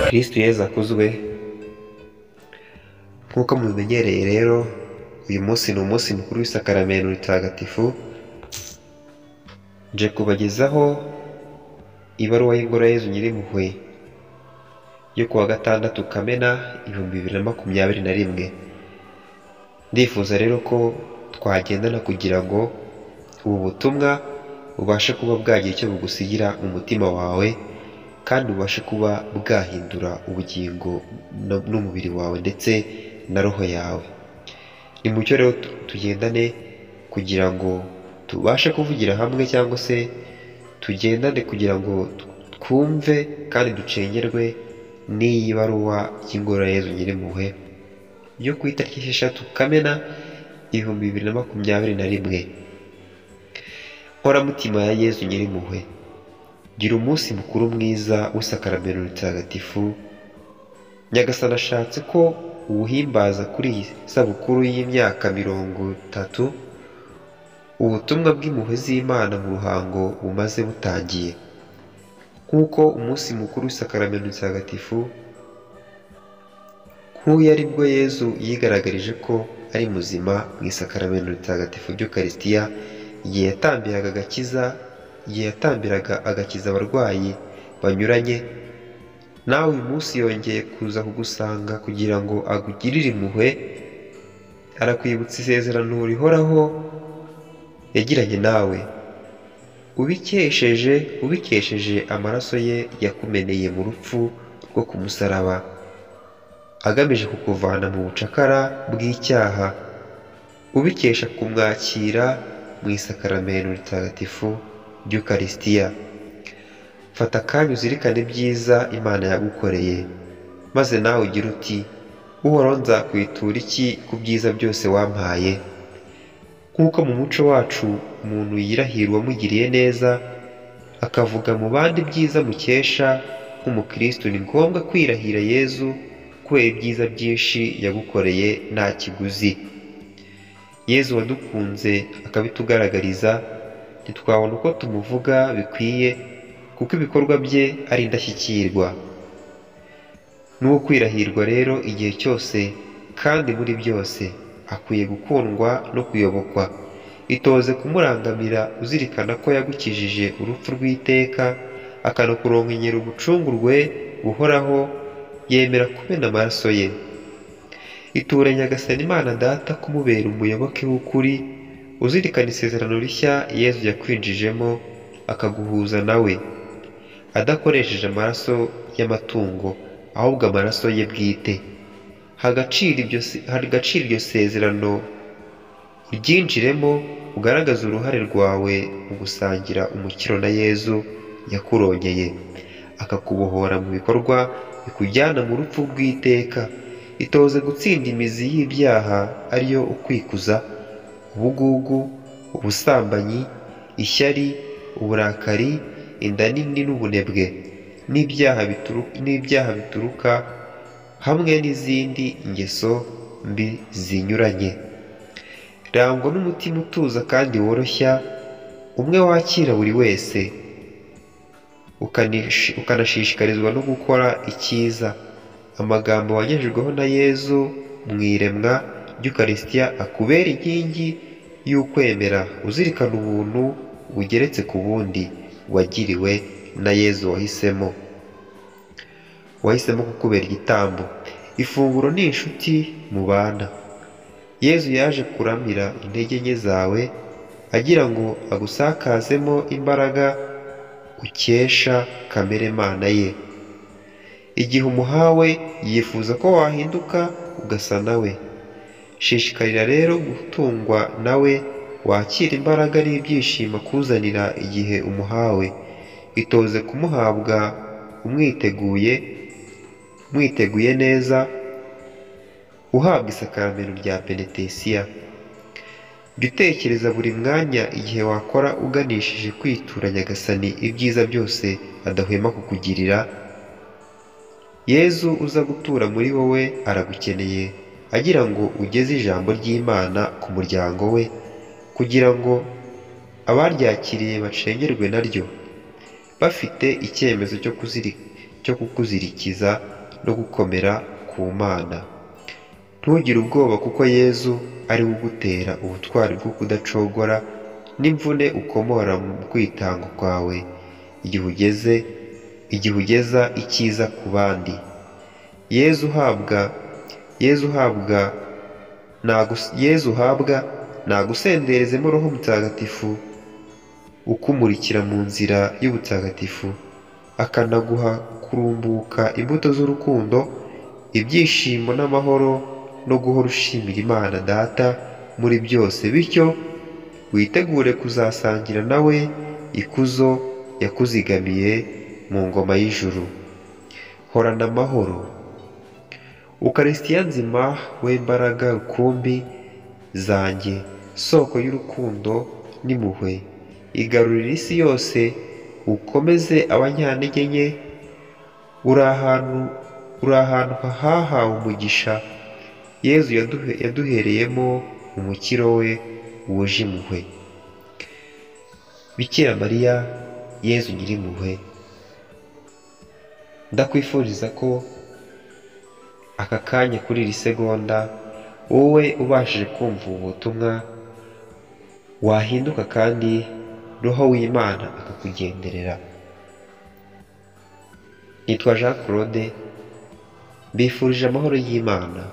Kristo Yezu akuzwe. Nk'uko mubimenyereye rero, uyu munsi ni umunsi mukuru w'isakaramentu ritagatifu. Nje kubagezaho ibaruwa y'Ingoro ya Yezu Nyirimpuhwe yo kuwa gatandatu Kamena 2021. Ndifuza rero ko twagendana kugira ngo ubu butumwa bubashe kuba bwagira icyo bugusigira mu mutima wawe, kandi ubashe kuba bwahindura ubugingo n'umubiri wawe ndetse na roho yawe. Ni mucyo rero tugendane kugira ngo tubashe kuvugira hamwe, cyangwa se tugendane kugira ngo twumve kandi ducengerwe n'iyi baruwa y'Ingoro ya Yezu Nyirimpuhwe yo ku itariki 6 Kamena 2021. Nkoramutima ya Yezu Nyirimpuhwe, gira umunsi mukuru mwiza w'isakaramentu ritagatifu. Nyagasani ashatse ko uwuhimbaza kuri iyi sabukuru y'imyaka 30 ubutumwa bw'impuhwe z'Imana mu ruhango bumaze butangiye. Nk'uko umunsi mukuru w'isakaramentu ritagatifu nk'uyu ari bwo Yezu yigaragarije ko ari muzima mu isakaramentu ritagatifu ry'Ukaristiya, igihe yatambiraga agakiza abarwayi banyuranye. Nawe uyu munsi yongeye kuza kugusanga kugira ngo agugirire impuhwe. Arakwibutsa isezerano rihoraho yagiranye nawe, ubikesheje amaraso ye yakumeneye mu rupfu rwo ku musaraba, agamije kukuvana mu bucakara bw'icyaha, ubikesha kumwakira mu isakaramentu ritagatifu ry'Ukaristiya. Fata akanya uzirikane ibyiza Imana yagukoreye, maze nawe ugira uti: Uhoraho, nzakwitura iki ku byiza byose wampaye? Nk'uko mu muco wacu umuntu yirahira uwamugiriye neza, akavuga mu bandi ibyiza mukesha, nk'umukristo ni ngombwa kwirahira Yezu kubera ibyiza byinshi yagukoreye nta kiguzi. Yezu wadukunze akabitugaragariza, ntitwabona uko tumuvuga bikwiye, kuko ibikorwa bye ari indashyikirwa. N'uwo kwirahirwa rero igihe cyose kandi muri byose, akwiye gukundwa no kuyobokwa. Itoze kumurangamira uzirikana ko yagukijije urupfu rw'iteka, akanakuronkera ubucungurwe buhoraho, yemera kumena amaraso ye. Iture Nyagasani Imana Data kumubera umuyoboke w'ukuri, uzirikana isezerano rishya Yezu yakwinjijemo akaguhuza nawe, adakoresheje amaraso y'amatungo, ahubwo amaraso ye bwite. Hagaciro iryo sezerano uryinjiremo, ugaragaza uruhare rwawe mu gusangira umukiro na Yezu yakurongeye, akakubohora mu bikorwa bikujyana mu rupfu rw'iteka. Itoze gutsinda imizi y'ibyaha, ariyo ukwikuza, ubugugu, ubusambanyi, ishyari, uburakari, inda nini n'ubunebwe, n'ibyaha bituruka hamwe n'izindi ngeso mbi zinyuranye. Rangwa n'umutima utuza kandi woroshya, umwe wakira buri wese, ukanashishikarizwa no gukora icyiza. Amagambo wagejejweho na Yezu mu iremwa ry'Ukaristiya akubera inkingi y'ukwemera, uzirikana ubuntu bugeretse ku bundi wagiriwe na Yezu wahisemo kukubera igitambo. Ifunguro ni inshuti mubana. Yezu yaje kuramira intege nke zawe, agira ngo agusakazemo imbaraga ukesha kamere Mana ye. Igihe umuhawe, yifuza ko wahinduka ugasa nawe. Shishikarira rero gutungwa nawe, wakira imbaraga n'ibyishimo akuzanira igihe umuhawe. Itoze kumuhabwa umwiteguye neza, uhabwa isakaramentu rya penetesiya. Jya utekereza buri mwanya igihe wakora uganishije kwitura Nyagasani ibyiza byose adahwema kukugirira. Yezu uza gutura muri wowe aragukeneye, agira ngo ugeze ijambo ry'Imana ku muryango we, kugira ngo abaryakiriye bacengerwe naryo, bafite icyemezo cyo kukuzirikiza no gukomera ku Mana. Ntugire ubwoba kuko Yezu ari we ugutera ubutwari bwo kudacogora n'imvune ukomora mu kwitanga kwawe igihe ugeza icyiza ku bandi. Yezu uhabwa nagusenderezemo Roho Mutagatifu ukumurikira mu nzira y'ubutagatifu, akanaguha kurumbuka imbuto z'urukundo, ibyishimo n'amahoro no guhora ushimira Imana Data muri byose, bityo witegure kuzasangira nawe ikuzo yakuzigamiye mu ngoma y'ijuru. Horana amahoro. Ukarisitiya nzima, we mbaraga rukumbi zanjye, soko y'urukundo n'impuhwe, igarurira isi yose, ukomeze abanyantege nke. Uri ahantu hahawe umugisha Yezu yaduhereyemo umukiro we wuje impuhwe. Bikira Mariya, Yezu Nyirimpuhwe, ndakwifuriza ko aka kanya kuri iri segonda wowe ubashije kumva ubu butumwa wahinduka kandi Roho w'Imana akakugenderera. Nitwa Jean Claude, mbifurije amahoro y'Imana.